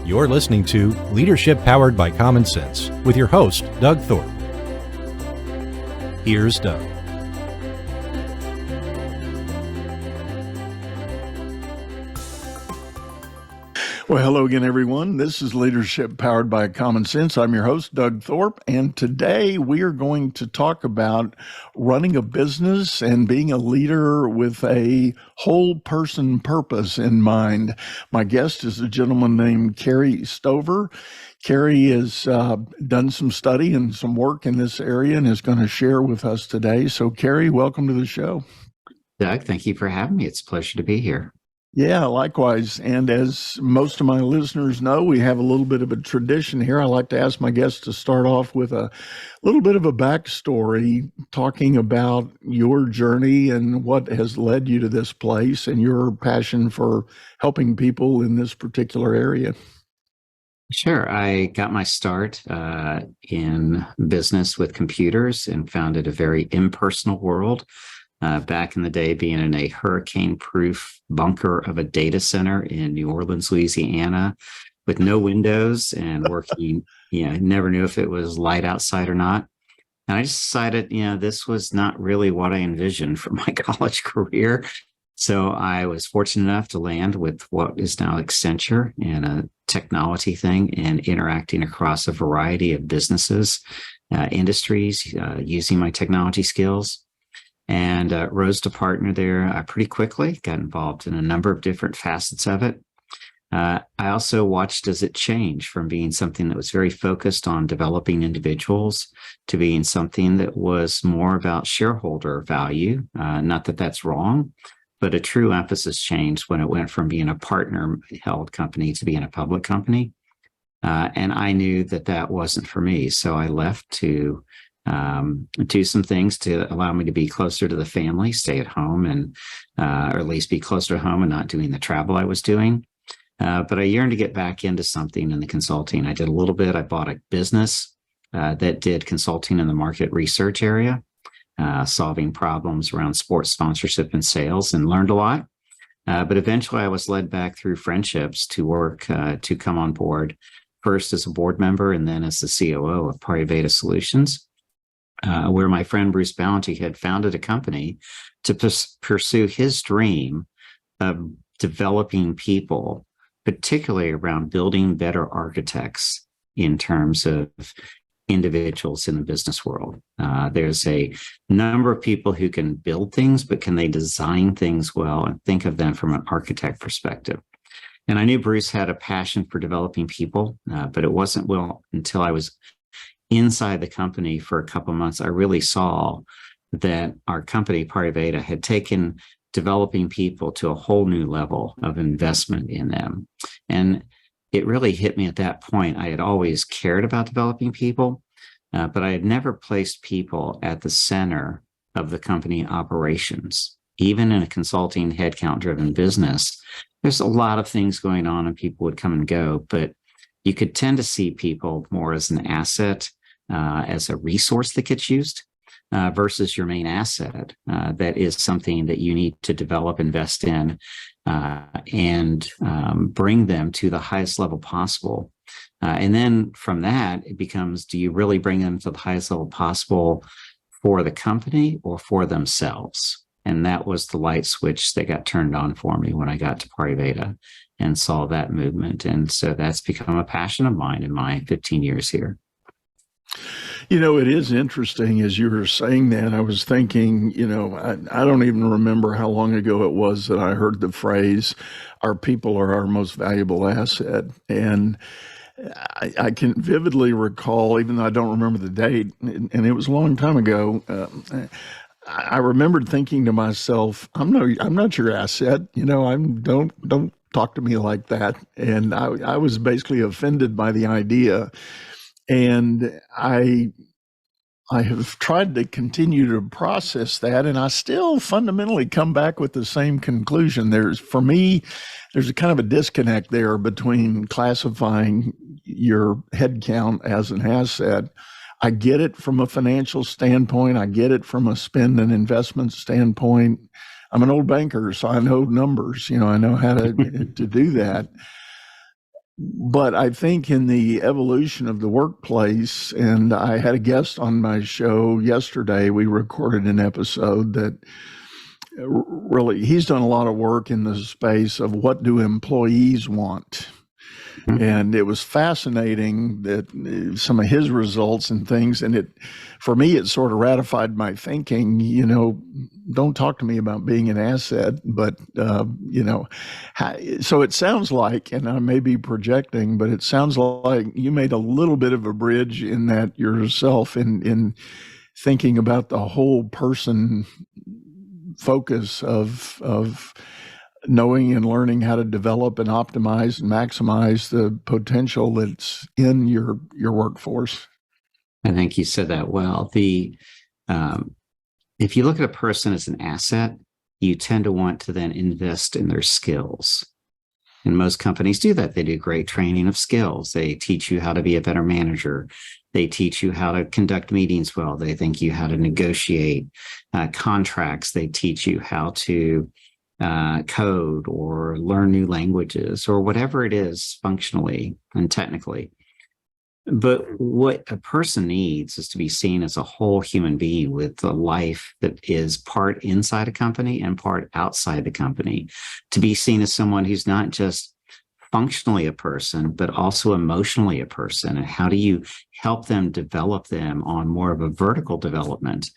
You're listening to Leadership Powered by Common Sense with your host, Doug Thorpe. Here's Doug. Well, hello again, everyone. This is Leadership Powered by Common Sense. I'm your host, Doug Thorpe, and today we are going to talk about running a business and being a leader with a whole person purpose in mind. My guest is a gentleman named Kerry Stover. Kerry has done some study and some work in this area and is going to share with us today. So, Kerry, welcome to the show. Doug, thank you for having me. It's a pleasure to be here. Yeah, likewise. And as most of my listeners know, we have a little bit of a tradition here. I like to ask my guests to start off with a little bit of a backstory, talking about your journey and what has led you to this place and your passion for helping people in this particular area. Sure. I got my start in business with computers and founded a very impersonal world. Back in the day, being in a hurricane-proof bunker of a data center in New Orleans, Louisiana, with no windows and working, never knew if it was light outside or not. And I just decided, this was not really what I envisioned for my college career. So I was fortunate enough to land with what is now Accenture in a technology thing and interacting across a variety of businesses, industries, using my technology skills. And rose to partner there pretty quickly, got involved in a number of different facets of it. I also watched as it changed from being something that was very focused on developing individuals to being something that was more about shareholder value. Not that that's wrong, but a true emphasis changed when it went from being a partner-held company to being a public company. And I knew that that wasn't for me. So I left to do some things to allow me to be closer to the family, stay at home and, or at least be closer to home and not doing the travel I was doing. But I yearned to get back into something in the consulting. I did a little bit. I bought a business that did consulting in the market research area, solving problems around sports sponsorship and sales, and learned a lot. But eventually I was led back through friendships to work, to come on board, first as a board member and then as the COO of Pariveda Solutions. Where my friend Bruce Ballanty had founded a company to pursue his dream of developing people, particularly around building better architects in terms of individuals in the business world. There's a number of people who can build things, but can they design things well and think of them from an architect perspective? And I knew Bruce had a passion for developing people, but it wasn't until I was inside the company for a couple of months, I really saw that our company, Pariveda, had taken developing people to a whole new level of investment in them. And it really hit me at that point. I had always cared about developing people, but I had never placed people at the center of the company operations. Even in a consulting headcount-driven business, there's a lot of things going on and people would come and go, but you could tend to see people more as an asset, as a resource that gets used versus your main asset. That is something that you need to develop, invest in, and bring them to the highest level possible. And then from that, it becomes, do you really bring them to the highest level possible for the company or for themselves? And that was the light switch that got turned on for me when I got to Pariveda and saw that movement. And so that's become a passion of mine in my 15 years here. It is interesting as you were saying that. I was thinking, I don't even remember how long ago it was that I heard the phrase, our people are our most valuable asset. And I can vividly recall, even though I don't remember the date, and it was a long time ago, I remembered thinking to myself, I'm not your asset. Don't talk to me like that. And I was basically offended by the idea. And I have tried to continue to process that, and I still fundamentally come back with the same conclusion. For me, there's a kind of a disconnect there between classifying your headcount as an asset. I get it from a financial standpoint. I get it from a spend and investment standpoint. I'm an old banker, so I know numbers. I know how to do that. But I think in the evolution of the workplace, and I had a guest on my show yesterday, we recorded an episode that really, he's done a lot of work in the space of what do employees want. And it was fascinating that some of his results and things, and it, for me, it sort of ratified my thinking, don't talk to me about being an asset, but, so it sounds like, and I may be projecting, but it sounds like you made a little bit of a bridge in that yourself in thinking about the whole person focus of knowing and learning how to develop and optimize and maximize the potential that's in your workforce. I think you said that well. If you look at a person as an asset, you tend to want to then invest in their skills. And most companies do that. They do great training of skills. They teach you how to be a better manager. They teach you how to conduct meetings well. They teach you how to negotiate contracts. They teach you how to code or learn new languages or whatever it is functionally and technically. But what a person needs is to be seen as a whole human being with a life that is part inside a company and part outside the company, to be seen as someone who's not just functionally a person, but also emotionally a person. And how do you help them develop them on more of a vertical development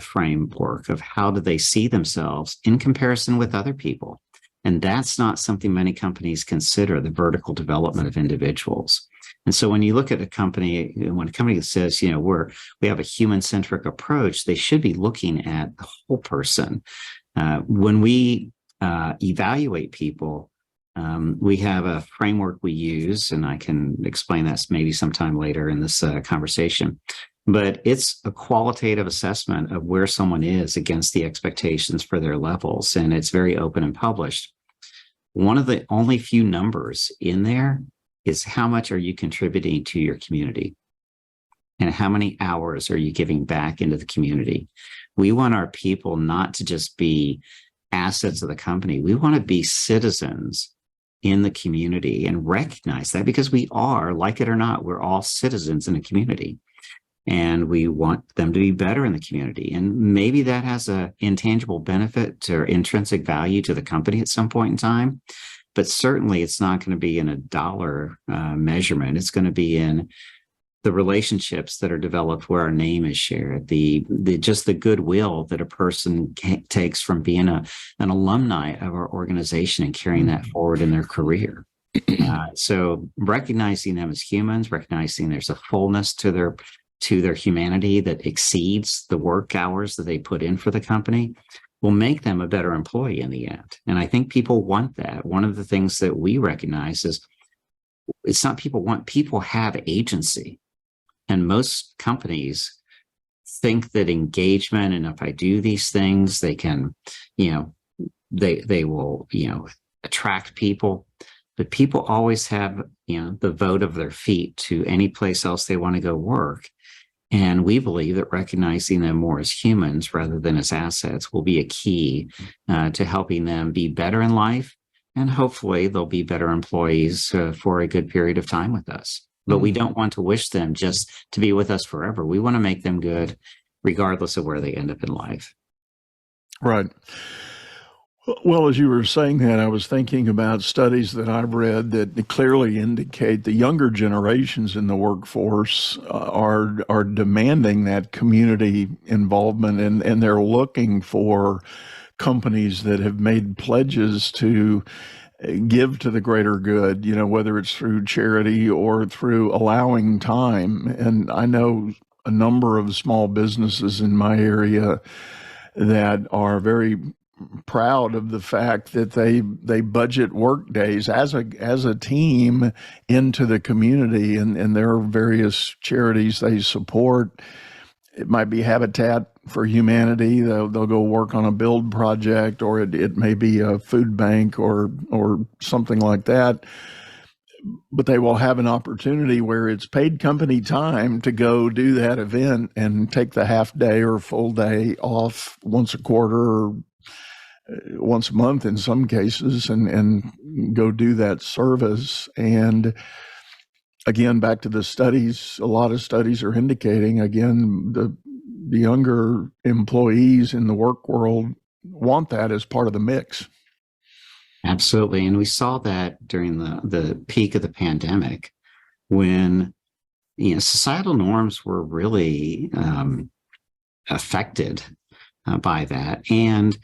framework of how do they see themselves in comparison with other people? And that's not something many companies consider, the vertical development of individuals. And so when you look at a company, when a company says, we have a human-centric approach, they should be looking at the whole person. When we evaluate people, we have a framework we use, and I can explain that maybe sometime later in this conversation. But it's a qualitative assessment of where someone is against the expectations for their levels, and it's very open and published. One of the only few numbers in there is how much are you contributing to your community, and how many hours are you giving back into the community. We want our people not to just be assets of the company. We want to be citizens in the community and recognize that, because we are, like it or not, we're all citizens in a community. And we want them to be better in the community. And maybe that has an intangible benefit or intrinsic value to the company at some point in time. But certainly it's not going to be in a dollar measurement. It's going to be in the relationships that are developed where our name is shared, just the goodwill that a person takes from being an alumni of our organization and carrying that forward in their career. So recognizing them as humans, recognizing there's a fullness to their humanity that exceeds the work hours that they put in for the company, will make them a better employee in the end. And I think people want that. One of the things that we recognize is it's not people want, people have agency. And most companies think that engagement, and if I do these things, they can, they will, attract people. But people always have, the vote of their feet to any place else they want to go work. And we believe that recognizing them more as humans rather than as assets will be a key to helping them be better in life. And hopefully they'll be better employees for a good period of time with us. But we don't want to wish them just to be with us forever. We want to make them good regardless of where they end up in life. Right. Well, as you were saying that, I was thinking about studies that I've read that clearly indicate the younger generations in the workforce are demanding that community involvement, and they're looking for companies that have made pledges to give to the greater good, whether it's through charity or through allowing time. And I know a number of small businesses in my area that are very proud of the fact that they budget work days as a team into the community, and there are various charities they support. It might be Habitat for Humanity. They'll go work on a build project, or it may be a food bank or something like that. But they will have an opportunity where it's paid company time to go do that event and take the half day or full day off once a quarter, or once a month in some cases and go do that service. And again, back to the studies, a lot of studies are indicating, again, the younger employees in the work world want that as part of the mix. Absolutely. And we saw that during the peak of the pandemic when, societal norms were really affected by that. And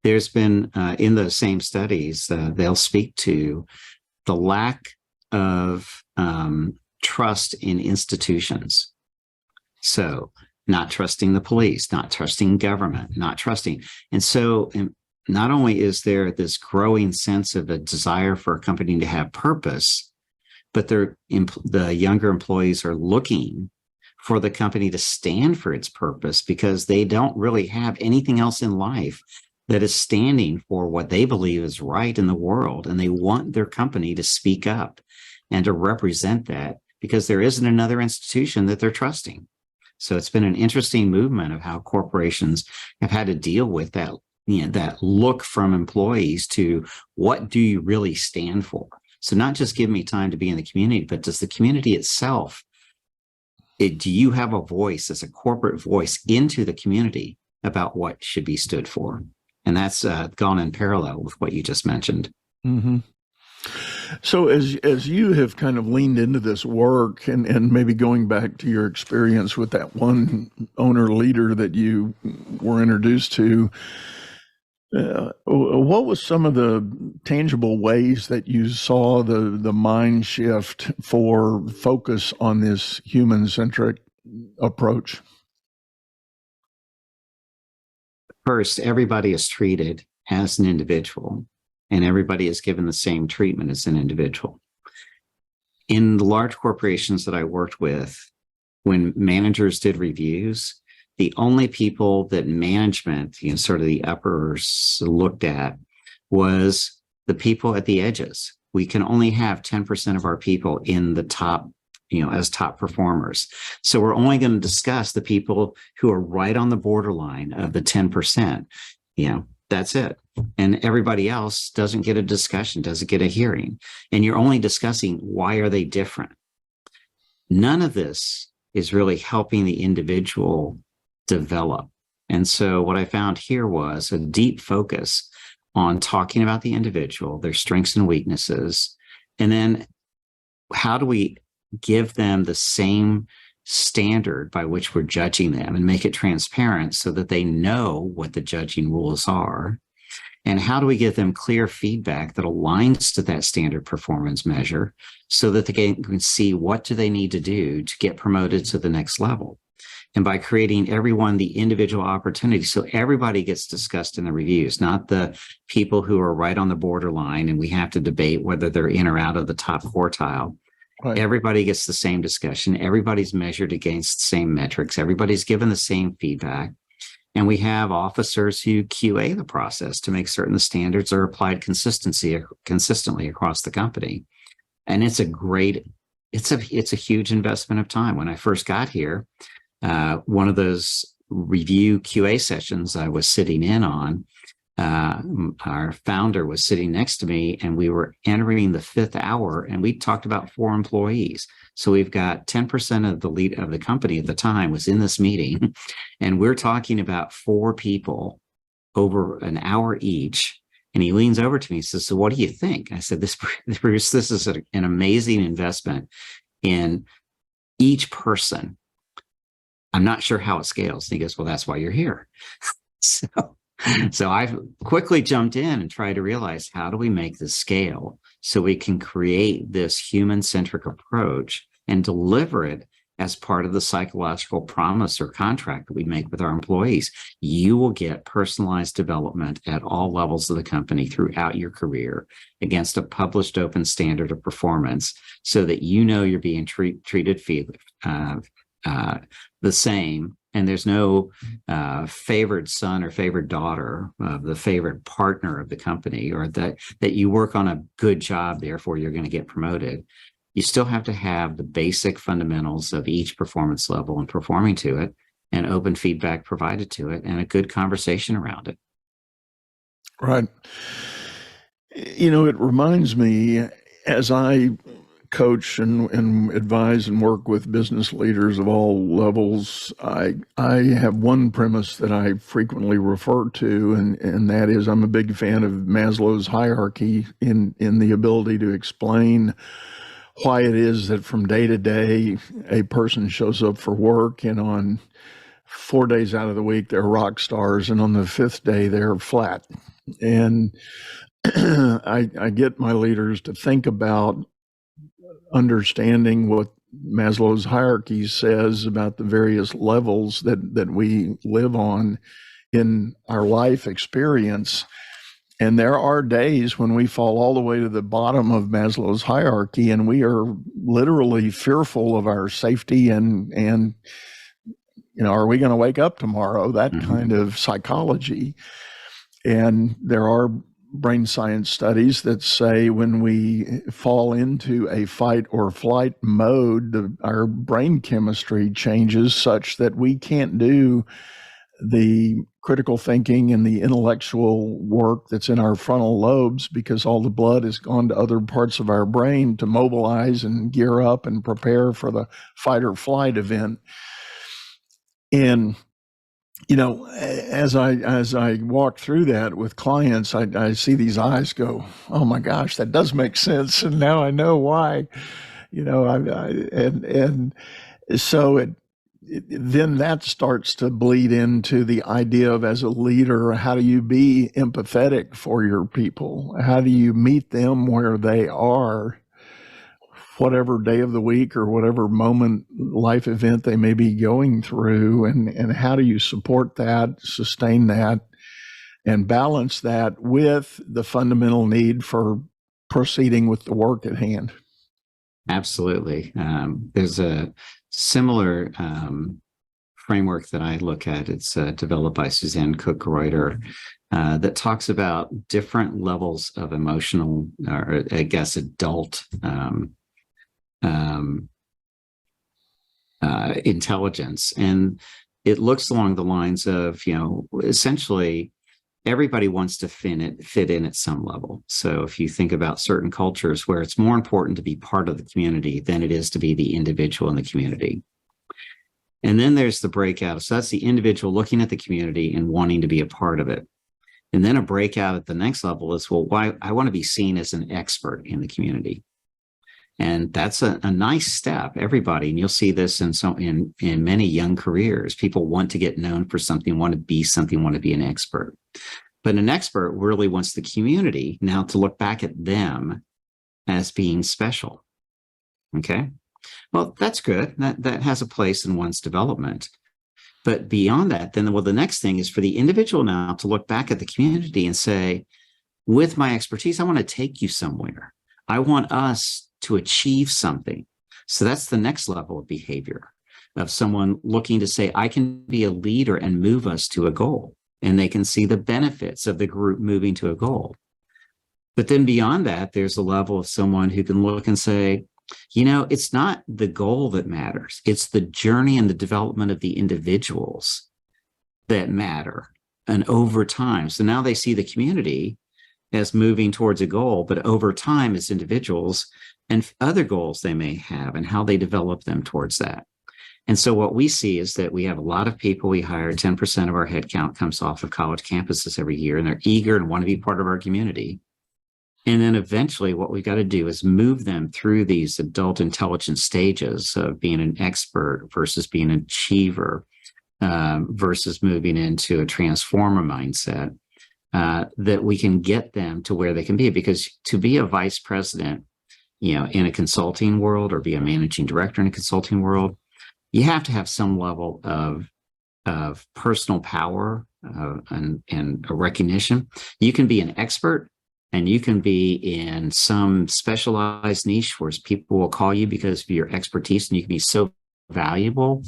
there's been, in those same studies, they'll speak to the lack of trust in institutions. So not trusting the police, not trusting government, not trusting. And so not only is there this growing sense of a desire for a company to have purpose, but the younger employees are looking for the company to stand for its purpose because they don't really have anything else in life that is standing for what they believe is right in the world. And they want their company to speak up and to represent that because there isn't another institution that they're trusting. So it's been an interesting movement of how corporations have had to deal with that, that look from employees to what do you really stand for? So not just give me time to be in the community, but does the community itself, do you have a voice as a corporate voice into the community about what should be stood for? And that's gone in parallel with what you just mentioned. Mm-hmm. So as you have kind of leaned into this work and maybe going back to your experience with that one owner leader that you were introduced to, what was some of the tangible ways that you saw the mind shift for focus on this human-centric approach? First, everybody is treated as an individual, and everybody is given the same treatment as an individual. In the large corporations that I worked with, when managers did reviews, the only people that management, sort of the uppers looked at was the people at the edges. We can only have 10% of our people in the top, as top performers. So we're only going to discuss the people who are right on the borderline of the 10%. That's it. And everybody else doesn't get a discussion, doesn't get a hearing. And you're only discussing why are they different. None of this is really helping the individual develop. And so what I found here was a deep focus on talking about the individual, their strengths and weaknesses, and then how do we give them the same standard by which we're judging them and make it transparent so that they know what the judging rules are. And how do we give them clear feedback that aligns to that standard performance measure so that they can see what do they need to do to get promoted to the next level? And by creating everyone the individual opportunity, so everybody gets discussed in the reviews, not the people who are right on the borderline and we have to debate whether they're in or out of the top quartile. Right. Everybody gets the same discussion. Everybody's measured against the same metrics. Everybody's given the same feedback. And we have officers who QA the process to make certain the standards are applied consistently across the company. And it's a huge investment of time. When I first got here, one of those review QA sessions I was sitting in on, our founder was sitting next to me and we were entering the 5th hour and we talked about 4 employees. So we've got 10% of the lead of the company at the time was in this meeting and we're talking about 4 people over an hour each. And he leans over to me and says, so what do you think? I said, Bruce, this is an amazing investment in each person. I'm not sure how it scales. And he goes, well, that's why you're here. So I quickly jumped in and tried to realize how do we make this scale so we can create this human-centric approach and deliver it as part of the psychological promise or contract that we make with our employees. You will get personalized development at all levels of the company throughout your career against a published open standard of performance so that you're being treated the same. And there's no favored son or favored daughter of the favorite partner of the company, or that you work on a good job, therefore you're going to get promoted. You still have to have the basic fundamentals of each performance level and performing to it, and open feedback provided to it, and a good conversation around it. Right. It reminds me, as I coach and advise and work with business leaders of all levels, I have one premise that I frequently refer to, and that is I'm a big fan of Maslow's hierarchy in the ability to explain why it is that from day to day a person shows up for work, and on 4 days out of the week they're rock stars, and on the fifth day they're flat. And I get my leaders to think about understanding what Maslow's hierarchy says about the various levels that we live on in our life experience. And there are days when we fall all the way to the bottom of Maslow's hierarchy, and we are literally fearful of our safety and are we going to wake up tomorrow? That kind of psychology. And there are brain science studies that say when we fall into a fight or flight mode, our brain chemistry changes such that we can't do the critical thinking and the intellectual work that's in our frontal lobes, because all the blood has gone to other parts of our brain to mobilize and gear up and prepare for the fight or flight event. And as I walk through that with clients, I see these eyes go, "Oh my gosh, that does make sense," and now I know why. And so then that starts to bleed into the idea of, as a leader, how do you be empathetic for your people? How do you meet them where they are, whatever day of the week or whatever moment, life event they may be going through, and how do you support that, sustain that, and balance that with the fundamental need for proceeding with the work at hand? Absolutely. There's a similar framework that I look at. It's developed by Suzanne Cook-Reuter that talks about different levels of emotional, or I guess adult intelligence. And it looks along the lines of, essentially everybody wants to fit in at some level. So if you think about certain cultures where it's more important to be part of the community than it is to be the individual in the community. And then there's the breakout. So that's the individual looking at the community and wanting to be a part of it. And then a breakout at the next level is, well, why I want to be seen as an expert in the community. And that's a nice step, everybody. And you'll see this in many young careers. People want to get known for something, want to be something, want to be an expert. But an expert really wants the community now to look back at them as being special. Okay. Well, that's good. That has a place in one's development. But beyond that, then, the next thing is for the individual now to look back at the community and say, with my expertise, I want to take you somewhere. I want us to achieve something. So that's the next level of behavior, of someone looking to say, I can be a leader and move us to a goal. And they can see the benefits of the group moving to a goal. But then beyond that, there's a level of someone who can look and say, it's not the goal that matters. It's the journey and the development of the individuals that matter. And over time, so now they see the community as moving towards a goal, but over time as individuals and other goals they may have and how they develop them towards that. And so what we see is that we have a lot of people we hire. 10% of our headcount comes off of college campuses every year, and they're eager and want to be part of our community. And then eventually what we've got to do is move them through these adult intelligence stages of being an expert versus being an achiever, versus moving into a transformer mindset, that we can get them to where they can be. Because to be a vice president, in a consulting world, or be a managing director in a consulting world, you have to have some level of personal power and a recognition. You can be an expert, and you can be in some specialized niche where people will call you because of your expertise, and you can be so valuable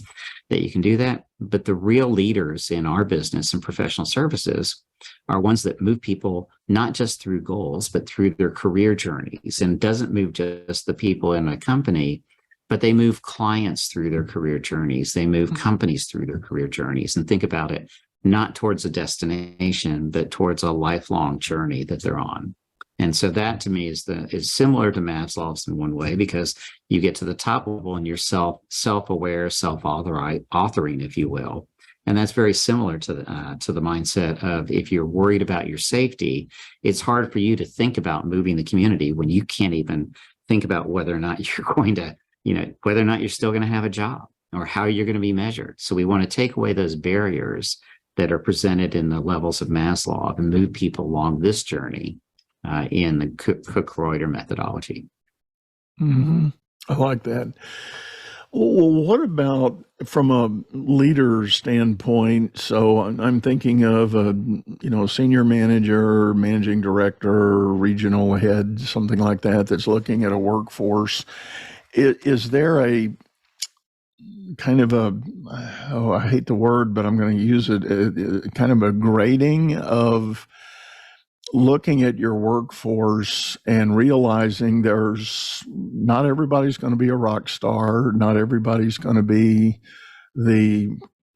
that you can do that. But the real leaders in our business and professional services are ones that move people not just through goals, but through their career journeys, and doesn't move just the people in a company, but they move clients through their career journeys. They move companies through their career journeys. And think about it. not towards a destination, but towards a lifelong journey that they're on. And so that to me is similar to Maslow's in one way, because you get to the top level and you're self-aware, self-authoring, if you will. And that's very similar to the mindset of, if you're worried about your safety, it's hard for you to think about moving the community when you can't even think about whether or not you're going to, whether or not you're still going to have a job or how you're going to be measured. So we want to take away those barriers that are presented in the levels of Maslow and move people along this journey in the Cook-Reuter methodology. Mm-hmm. I like that. Well, what about from a leader standpoint? So I'm thinking of a, senior manager, managing director, regional head, something like that, that's looking at a workforce. Is there a kind of I hate the word, but I'm going to use it, kind of a grading of looking at your workforce and realizing not everybody's going to be a rock star. Not everybody's going to be the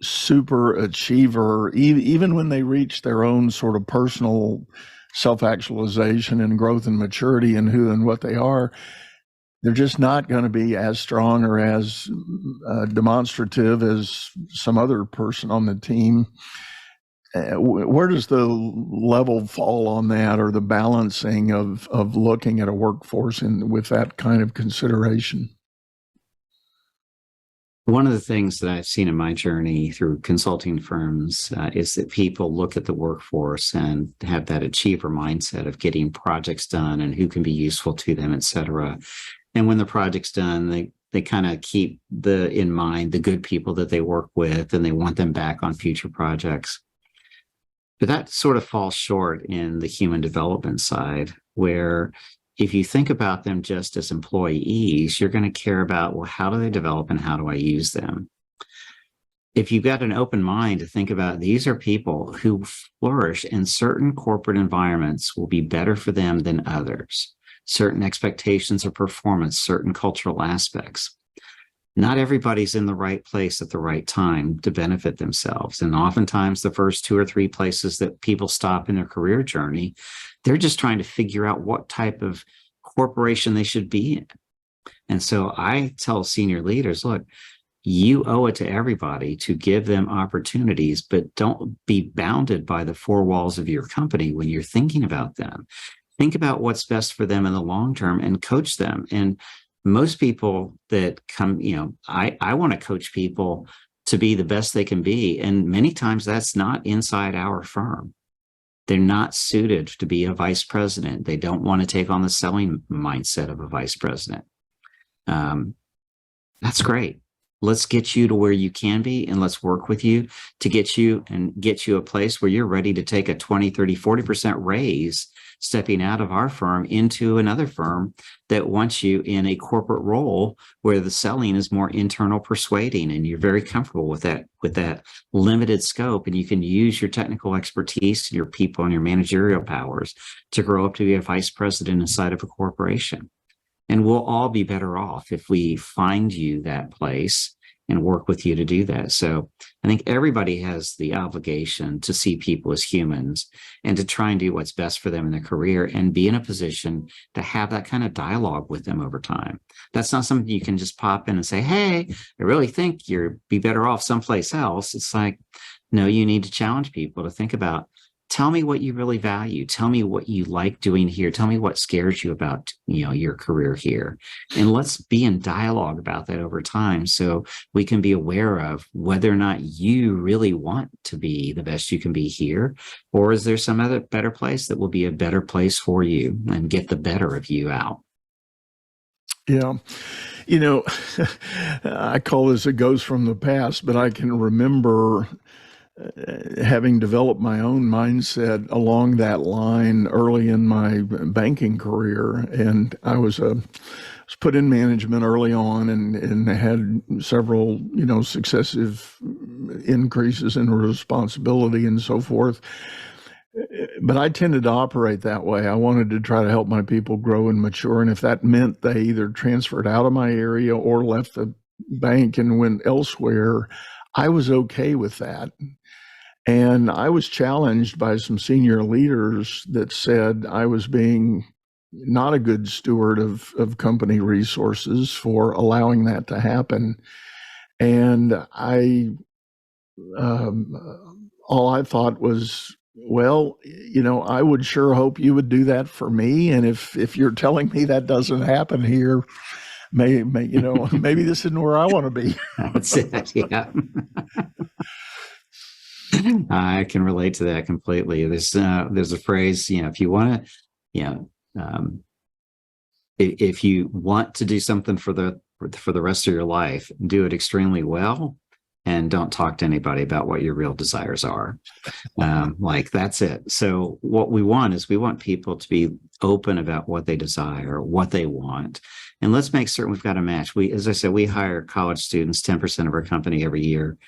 super achiever, even when they reach their own sort of personal self-actualization and growth and maturity and who and what they are. They're just not going to be as strong or as demonstrative as some other person on the team. Where does the level fall on that, or the balancing of looking at a workforce with that kind of consideration? One of the things that I've seen in my journey through consulting firms is that people look at the workforce and have that achiever mindset of getting projects done and who can be useful to them, et cetera. And when the project's done, they kind of keep in mind the good people that they work with, and they want them back on future projects. But that sort of falls short in the human development side, where if you think about them just as employees, you're going to care about, well, how do they develop and how do I use them? If you've got an open mind to think about, these are people who flourish in certain corporate environments will be better for them than others. Certain expectations of performance, certain cultural aspects. Not everybody's in the right place at the right time to benefit themselves. And oftentimes the first 2 or 3 places that people stop in their career journey, they're just trying to figure out what type of corporation they should be in. And so I tell senior leaders, look, you owe it to everybody to give them opportunities, but don't be bounded by the 4 walls of your company when you're thinking about them. Think about what's best for them in the long term and coach them. And most people that come, I want to coach people to be the best they can be. And many times that's not inside our firm. They're not suited to be a vice president. They don't want to take on the selling mindset of a vice president. That's great. Let's get you to where you can be, and let's work with you to get you a place where you're ready to take a 20, 30, 40% raise stepping out of our firm into another firm that wants you in a corporate role where the selling is more internal persuading, and you're very comfortable with that limited scope, and you can use your technical expertise, your people, and your managerial powers to grow up to be a vice president inside of a corporation. And we'll all be better off if we find you that place and work with you to do that. So I think everybody has the obligation to see people as humans and to try and do what's best for them in their career and be in a position to have that kind of dialogue with them over time. That's not something you can just pop in and say, hey, I really think you'd be better off someplace else. It's like, no, you need to challenge people to think about, tell me what you really value. Tell me what you like doing here. Tell me what scares you about, your career here. And let's be in dialogue about that over time so we can be aware of whether or not you really want to be the best you can be here, or is there some other better place that will be a better place for you and get the better of you out. Yeah. I call this a ghost from the past, but I can remember having developed my own mindset along that line early in my banking career. And I was put in management early on and had several, successive increases in responsibility and so forth. But I tended to operate that way. I wanted to try to help my people grow and mature. And if that meant they either transferred out of my area or left the bank and went elsewhere, I was okay with that. And I was challenged by some senior leaders that said I was being not a good steward of company resources for allowing that to happen. And all I thought was, well, I would sure hope you would do that for me. And if you're telling me that doesn't happen here, maybe this isn't where I want to be. That's it. Yeah. I can relate to that completely. There's a phrase, if you want to, if you want to do something for the rest of your life, do it extremely well, and don't talk to anybody about what your real desires are. Like, that's it. So what we want is people to be open about what they desire, what they want, and let's make certain we've got a match. As I said, we hire college students, 10% of our company every year.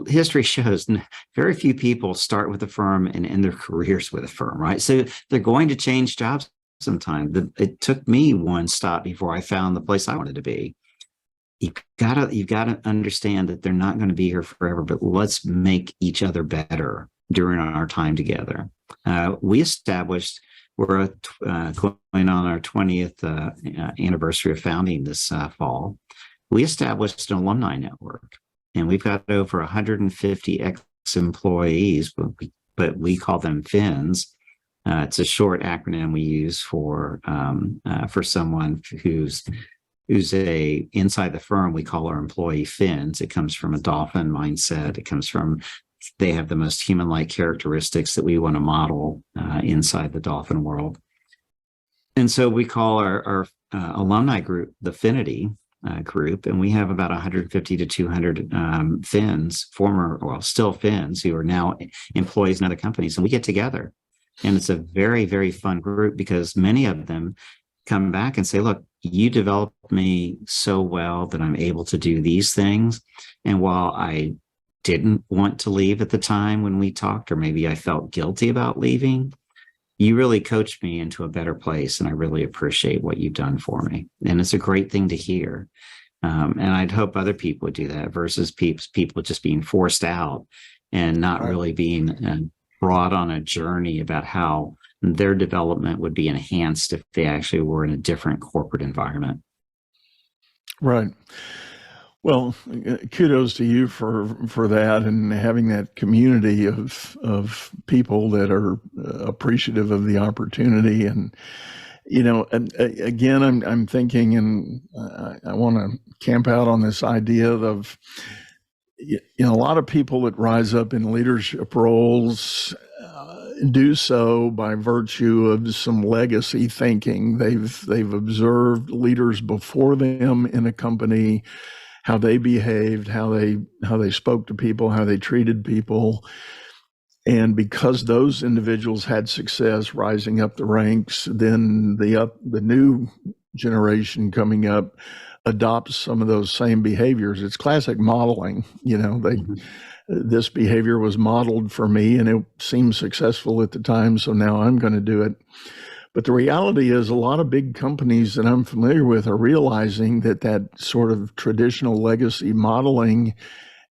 History shows very few people start with a firm and end their careers with a firm, right? So they're going to change jobs sometime. It took me one stop before I found the place I wanted to be. You've got to understand that they're not going to be here forever, but let's make each other better during our time together. We're going on our 20th anniversary of founding this fall. We established an alumni network. And we've got over 150 ex-employees, but we call them FINs. It's a short acronym we use for someone who's inside the firm. We call our employee FINs. It comes from a dolphin mindset. It comes from, they have the most human-like characteristics that we want to model inside the dolphin world. And so we call our alumni group the Finity group, and we have about 150 to 200 Finns, still Finns, who are now employees in other companies, and we get together. And it's a very, very fun group because many of them come back and say, look, you developed me so well that I'm able to do these things. And while I didn't want to leave at the time when we talked, or maybe I felt guilty about leaving, you really coached me into a better place, and I really appreciate what you've done for me. And it's a great thing to hear. And I'd hope other people would do that versus people just being forced out and not really being brought on a journey about how their development would be enhanced if they actually were in a different corporate environment. Right. Well, kudos to you for that, and having that community of people that are appreciative of the opportunity. And and again, I'm thinking, and I want to camp out on this idea of a lot of people that rise up in leadership roles do so by virtue of some legacy thinking. They've observed leaders before them in a company, how they behaved, how they spoke to people, how they treated people. And because those individuals had success rising up the ranks, then the new generation coming up adopts some of those same behaviors. It's classic modeling. This behavior was modeled for me and it seemed successful at the time, so now I'm going to do it. But the reality is a lot of big companies that I'm familiar with are realizing that sort of traditional legacy modeling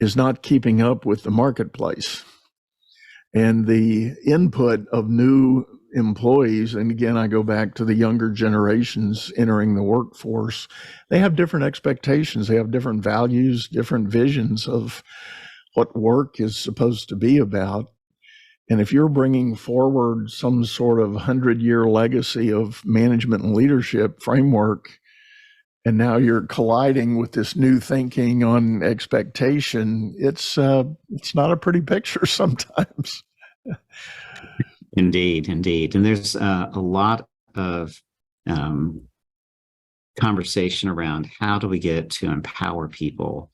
is not keeping up with the marketplace. And the input of new employees, and again, I go back to the younger generations entering the workforce, they have different expectations. They have different values, different visions of what work is supposed to be about. And if you're bringing forward some sort of 100-year legacy of management and leadership framework, and now you're colliding with this new thinking on expectation, it's not a pretty picture sometimes. Indeed. And there's a lot of conversation around how do we get to empower people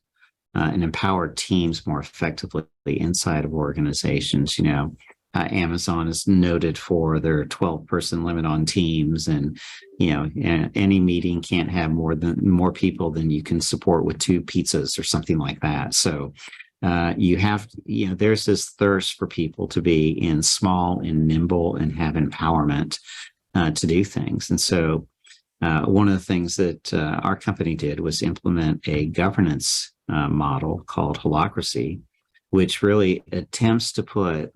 and empower teams more effectively inside of organizations. Amazon is noted for their 12-person limit on teams, and any meeting can't have more people than you can support with 2 pizzas or something like that. So there's this thirst for people to be in small and nimble and have empowerment to do things. And so one of the things that our company did was implement a governance model called Holacracy, which really attempts to put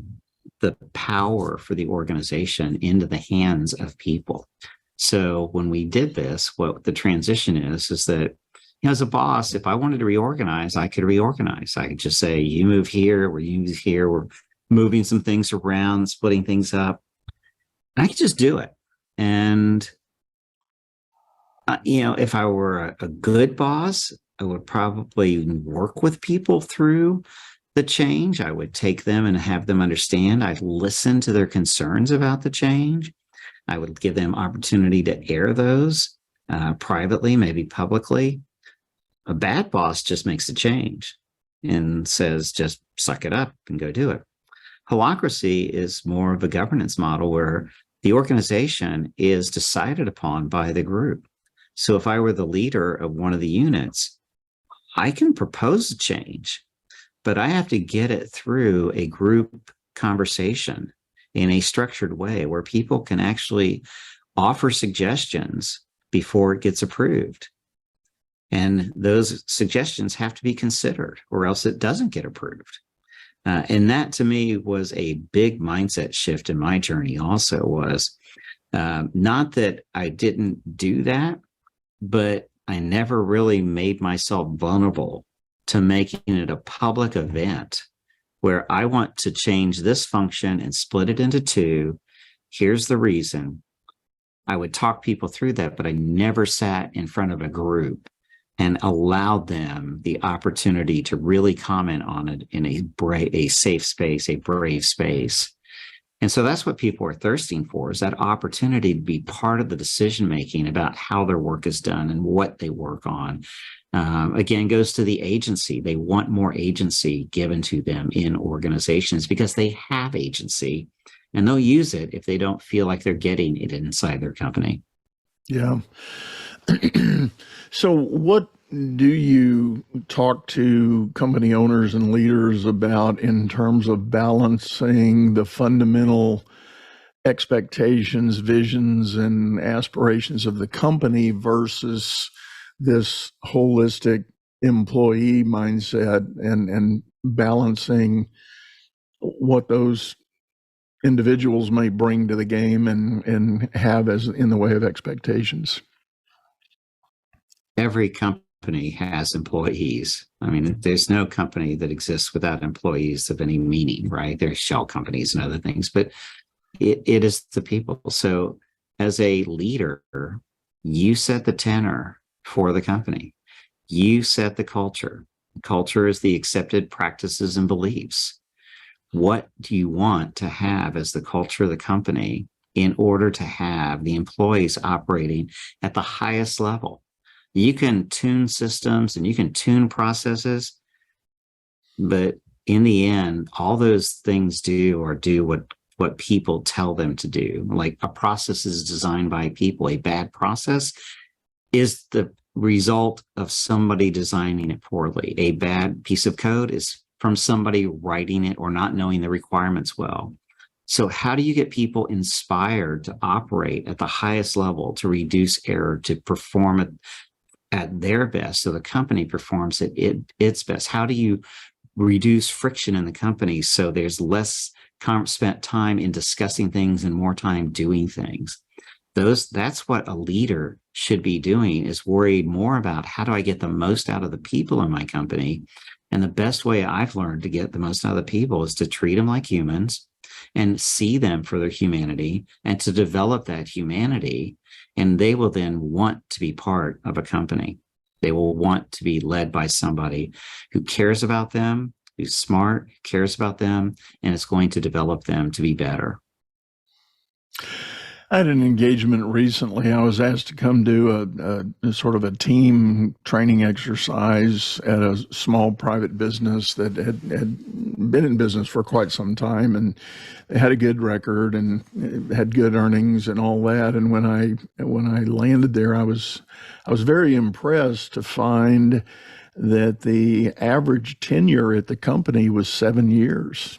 the power for the organization into the hands of people. So when we did this, what the transition is that, as a boss, if I wanted to reorganize, I could reorganize. I could just say, you move here, or you move here, we're moving some things around, splitting things up. I could just do it. And, if I were a good boss, I would probably work with people through the change. I would take them and have them understand. I'd listen to their concerns about the change. I would give them opportunity to air those privately, maybe publicly. A bad boss just makes a change and says, just suck it up and go do it. Holacracy is more of a governance model where the organization is decided upon by the group. So if I were the leader of one of the units, I can propose a change, but I have to get it through a group conversation in a structured way where people can actually offer suggestions before it gets approved. And those suggestions have to be considered, or else it doesn't get approved. And that, to me, was a big mindset shift in my journey also. Was not that I didn't do that, but I never really made myself vulnerable to making it a public event where I want to change this function and split it into two. Here's the reason. I would talk people through that, but I never sat in front of a group and allowed them the opportunity to really comment on it in a safe space, a brave space. And so that's what people are thirsting for, is that opportunity to be part of the decision-making about how their work is done and what they work on. Again, goes to the agency. They want more agency given to them in organizations because they have agency, and they'll use it if they don't feel like they're getting it inside their company. Yeah. So what do you talk to company owners and leaders about in terms of balancing the fundamental expectations, visions, and aspirations of the company versus this holistic employee mindset, and balancing what those individuals may bring to the game and have as in the way of expectations? Every company has employees. I mean, there's no company that exists without employees of any meaning, right? There's shell companies and other things, but it is the people. So as a leader, you set the tenor for the company. You set the culture. Culture is the accepted practices and beliefs. What do you want to have as the culture of the company in order to have the employees operating at the highest level? You can tune systems and you can tune processes, but in the end, all those things do what people tell them to do. Like, a process is designed by people. A bad process is the result of somebody designing it poorly. A bad piece of code is from somebody writing it or not knowing the requirements well. So how do you get people inspired to operate at the highest level, to reduce error, to perform at their best so the company performs at its best? How do you reduce friction in the company so there's less spent time in discussing things and more time doing things? That's what a leader should be doing, is worried more about how do I get the most out of the people in my company. And the best way I've learned to get the most out of the people is to treat them like humans and see them for their humanity and to develop that humanity. And they will then want to be part of a company. They will want to be led by somebody who cares about them, who's smart, cares about them, and is going to develop them to be better. I had an engagement recently. I was asked to come do a sort of a team training exercise at a small private business that had been in business for quite some time, and they had a good record and had good earnings and all that. And when I landed there, I was very impressed to find that the average tenure at the company was 7 years.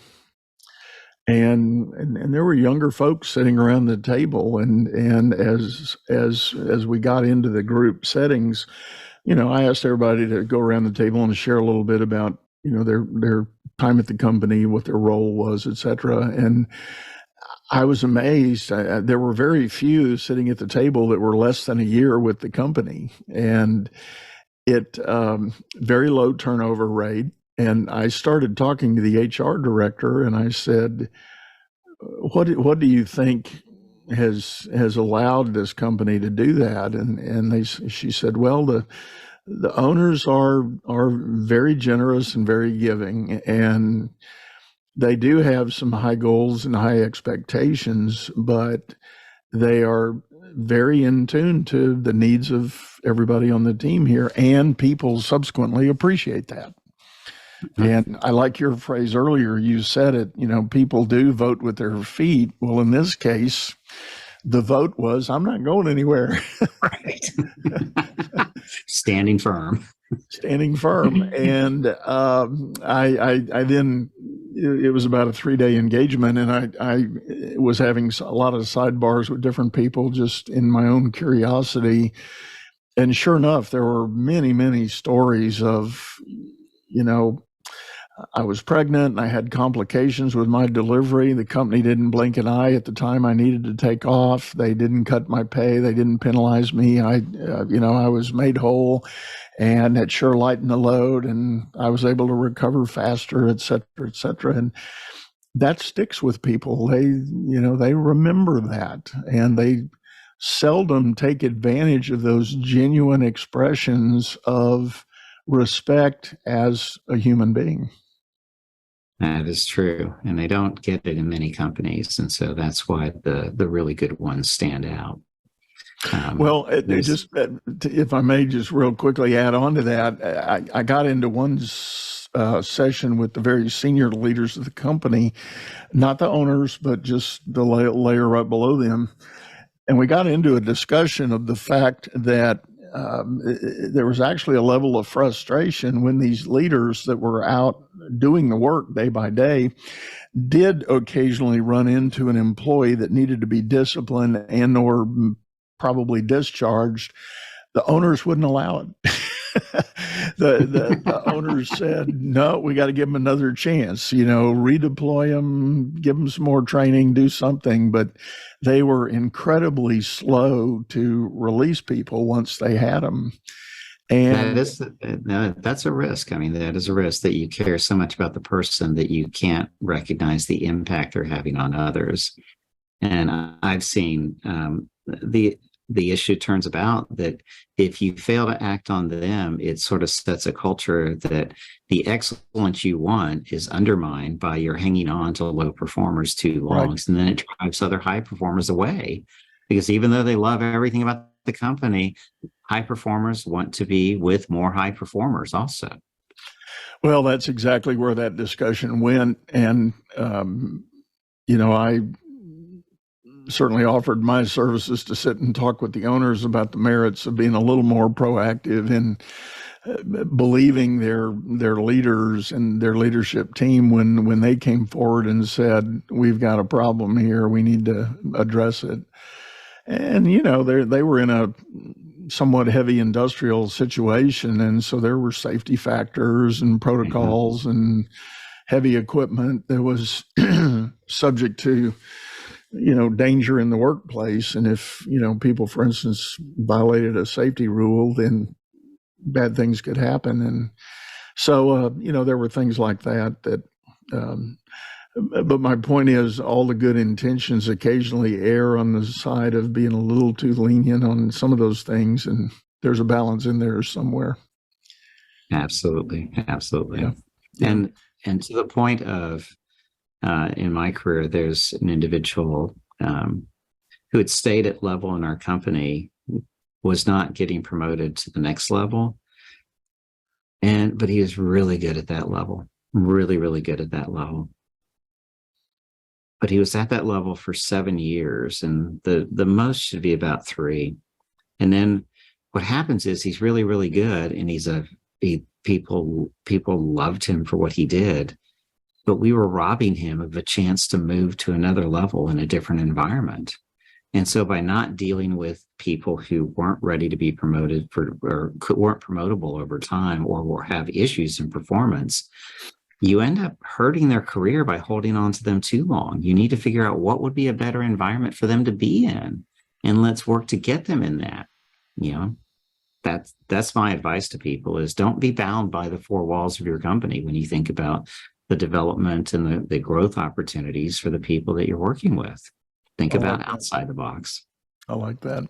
And there were younger folks sitting around the table, and as we got into the group settings, I asked everybody to go around the table and share a little bit about their time at the company, what their role was, et cetera. And I was amazed. There were very few sitting at the table that were less than a year with the company, and it very low turnover rate. And I started talking to the HR director, and I said, "What do you think has allowed this company to do that?" And she said, "Well, the owners are very generous and very giving, and they do have some high goals and high expectations, but they are very in tune to the needs of everybody on the team here, and people subsequently appreciate that." And I like your phrase earlier. You said it, people do vote with their feet. Well, in this case, the vote was, I'm not going anywhere. Right. Standing firm. And I then, it was about a 3-day engagement, and I was having a lot of sidebars with different people just in my own curiosity. And sure enough, there were many, many stories of, I was pregnant and I had complications with my delivery. The company didn't blink an eye at the time I needed to take off. They didn't cut my pay. They didn't penalize me. I was made whole, and it sure lightened the load, and I was able to recover faster, et cetera, et cetera. And that sticks with people. They remember that, and they seldom take advantage of those genuine expressions of respect as a human being. That is true. And they don't get it in many companies. And so that's why the really good ones stand out. Well, if I may just real quickly add on to that, I got into one session with the very senior leaders of the company, not the owners, but just the layer right below them. And we got into a discussion of the fact that there was actually a level of frustration when these leaders that were out doing the work day by day did occasionally run into an employee that needed to be disciplined and or probably discharged. The owners wouldn't allow it. The owners said, no, we got to give them another chance, redeploy them, give them some more training, do something. But they were incredibly slow to release people once they had them. And that's a risk. I mean, that is a risk, that you care so much about the person that you can't recognize the impact they're having on others. And I've seen the issue turns about that if you fail to act on them, it sort of sets a culture that the excellence you want is undermined by your hanging on to low performers too long. Right. And then it drives other high performers away, because even though they love everything about the company, high performers want to be with more high performers also. Well, that's exactly where that discussion went. And, I certainly offered my services to sit and talk with the owners about the merits of being a little more proactive in believing their leaders and their leadership team when they came forward and said, we've got a problem here, we need to address it. And, they were in a somewhat heavy industrial situation, and so there were safety factors and protocols and heavy equipment that was subject to danger in the workplace. And if, people, for instance, violated a safety rule, then bad things could happen. And so, there were things like that, but my point is, all the good intentions occasionally err on the side of being a little too lenient on some of those things. And there's a balance in there somewhere. Absolutely. Yeah. And to the point of, in my career, there's an individual who had stayed at level in our company, was not getting promoted to the next level. But he was really good at that level, really, really good at that level. But he was at that level for 7 years, and the most should be about 3. And then what happens is he's really, really good, and people loved him for what he did. But we were robbing him of a chance to move to another level in a different environment. And so by not dealing with people who weren't ready to be promoted or weren't promotable over time, or have issues in performance, you end up hurting their career by holding on to them too long. You need to figure out what would be a better environment for them to be in, and let's work to get them in that. You know, that's my advice to people: is don't be bound by the four walls of your company when you think about the development and the growth opportunities for the people that you're working with. Think about outside the box. I like that.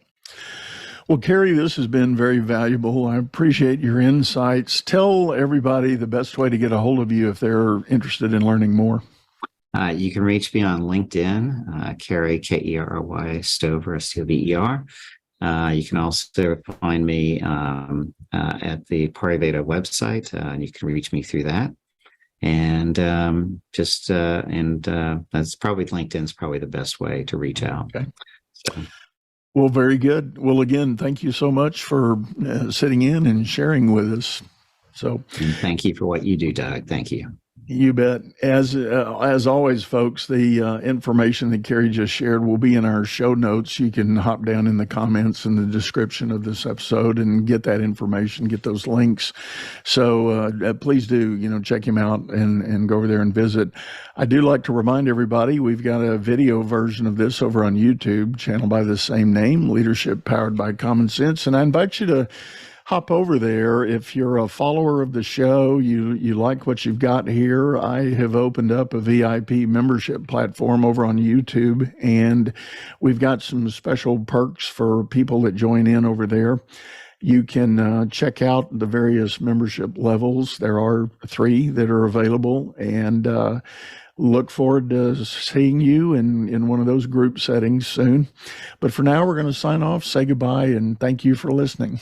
Well, Kerry, this has been very valuable. I appreciate your insights. Tell everybody the best way to get a hold of you if they're interested in learning more. You can reach me on LinkedIn, Kerry, Kerry Stover, Stover. You can also find me at the Pariveda website. You can reach me through that. And that's probably LinkedIn's probably the best way to reach out. Okay. So. Well, very good. Well, again, thank you so much for sitting in and sharing with us. And thank you for what you do, Doug. Thank you. You bet. As always, folks, the information that Kerry just shared will be in our show notes. You can hop down in the comments in the description of this episode and get that information, get those links. So please do, check him out and go over there and visit. I do like to remind everybody we've got a video version of this over on YouTube, channel by the same name, Leadership Powered by Common Sense. And I invite you to hop over there. If you're a follower of the show, you like what you've got here, I have opened up a VIP membership platform over on YouTube, and we've got some special perks for people that join in over there. You can check out the various membership levels. There are 3 that are available, and look forward to seeing you in one of those group settings soon. But for now, we're going to sign off, say goodbye, and thank you for listening.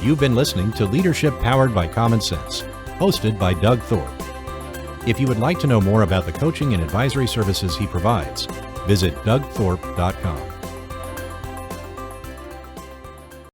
You've been listening to Leadership Powered by Common Sense, hosted by Doug Thorpe. If you would like to know more about the coaching and advisory services he provides, visit dougthorpe.com.